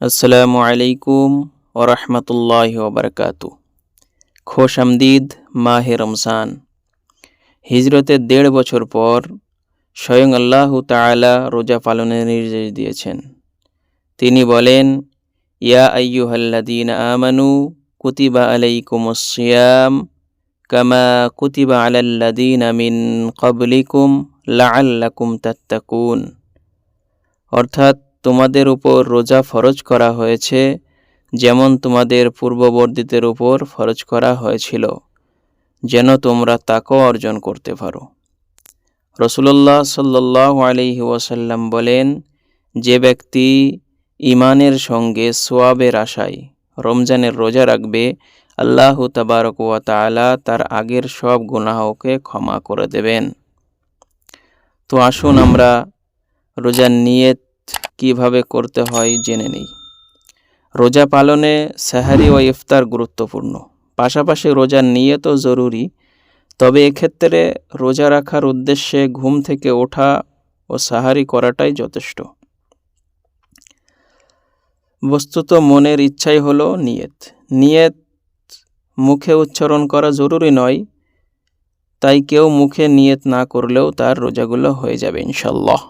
আসসালামু আলাইকুম ওরহমতুল্লাহি ওবরকাতু। খোশ আমদিদ মাহে রমজান। হিজরতের ১.৫ বছর পর স্বয়ং আল্লাহ তাআলা রোজা পালনের নির্দেশ দিয়েছেন। তিনি বলেন, ইয়া আইয়ুহাল্লাযীনা আমানু কুতিবা আলাইকুমুস সিয়াম কামা কুতিবা আলাল্লাযীনা মিন ক্বাবলিকুম লাআল্লাকুম তাত্তাকুন। অর্থাৎ তোমাদের উপর রোজা ফরজ করা হয়েছে যেমন তোমাদের পূর্ববর্তীদের উপর ফরজ করা হয়েছিল, যেন তোমরা তাকওয়া অর্জন করতে পারো। রাসূলুল্লাহ সাল্লাল্লাহু আলাইহি ওয়াসাল্লাম বলেন, যে ব্যক্তি ঈমানের সঙ্গে সওয়াবের আশায় রমজানের রোজা রাখবে, আল্লাহ তাবারক ওয়া তাআলা তার আগের সব গুনাহকে ক্ষমা করে দেবেন। তো আসুন আমরা রোজার নিয়ত কিভাবে করতে হয় জেনে নেই। রোজা পালনে সেহরি ও ইফতার গুরুত্বপূর্ণ, পাশাপাশি রোজার নিয়তও জরুরি। তবে এক্ষেত্রে রোজা রাখার উদ্দেশ্যে ঘুম থেকে ওঠা ও সাহারি করাটাই যথেষ্ট। বস্তুত মনের ইচ্ছাই হলো নিয়ত। নিয়ত মুখে উচ্চারণ করা জরুরি নয়, তাই কেউ মুখে নিয়ত না করলেও তার রোজাগুলো হয়ে যাবে ইনশাল্লাহ।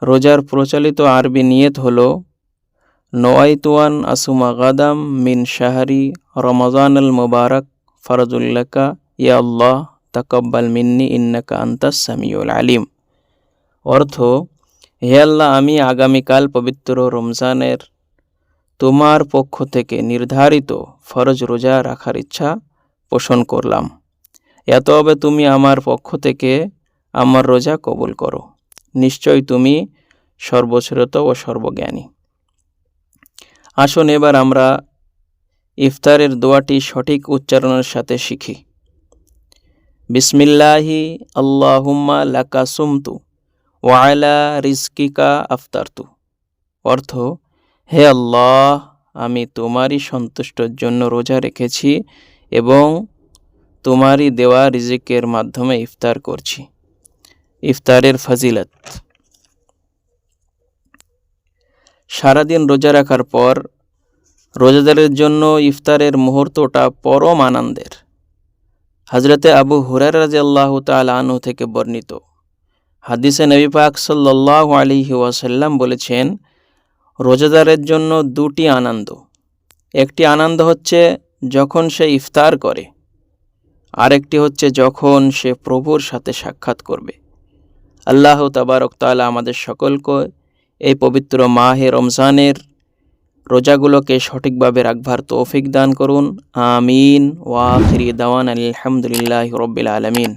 রোজার প্রচলিত আরবি নিয়ত হলো নওয়াইতুয়ান আসুমা গাদাম মিন শাহরি রমাজান আল মুবারক ফরজুল্লাকা ইয়া আল্লাহ তাকাব্বাল মিন্নি ইন্নাকা আনতাস সামিউল আলিম। অর্থ, হে আল্লাহ, আমি আগামীকাল পবিত্র রমজানের তোমার পক্ষ থেকে নির্ধারিত ফরজ রোজা রাখার ইচ্ছা পোষণ করলাম। এতবে তুমি আমার পক্ষ থেকে আমার রোজা কবুল করো। নিশ্চয় তুমি সর্বশ্রোত ও সর্বজ্ঞানী। আসুন এবার আমরা ইফতারের দোয়াটি সঠিক উচ্চারণের সাথে শিখি। বিসমিল্লাহি আল্লাহুম্মা লাকা সুমতু ওয়া আলা রিজকিকা আফতারতু। অর্থ, হে আল্লাহ, আমি তোমারই সন্তুষ্টর জন্য রোজা রেখেছি এবং তোমারই দেওয়া রিজিকের মাধ্যমে ইফতার করছি। ইফতারের ফজিলত। সারাদিন রোজা রাখার পর রোজাদারের জন্য ইফতারের মুহূর্তটা পরম আনন্দের। হযরতে আবু হুরায়রা রাদিয়াল্লাহু তাআলা আনহু থেকে বর্ণিত হাদিসে নবী পাক সাল্লাল্লাহু আলাইহি ওয়াসাল্লাম বলেছেন, রোজাদারের জন্য দুটি আনন্দ। একটি আনন্দ হচ্ছে যখন সে ইফতার করে, আরেকটি হচ্ছে যখন সে প্রভুর সাথে সাক্ষাৎ করবে। আল্লাহ তাবারক তাআলা আমাদের সকলকে এই পবিত্র মাহে রমজানের রোজাগুলোকে সঠিকভাবে রাখবার তৌফিক দান করুন। আমিন। ওয়া আখিরি দাওয়ানা আলহামদুলিল্লাহি রাব্বিল আলামিন।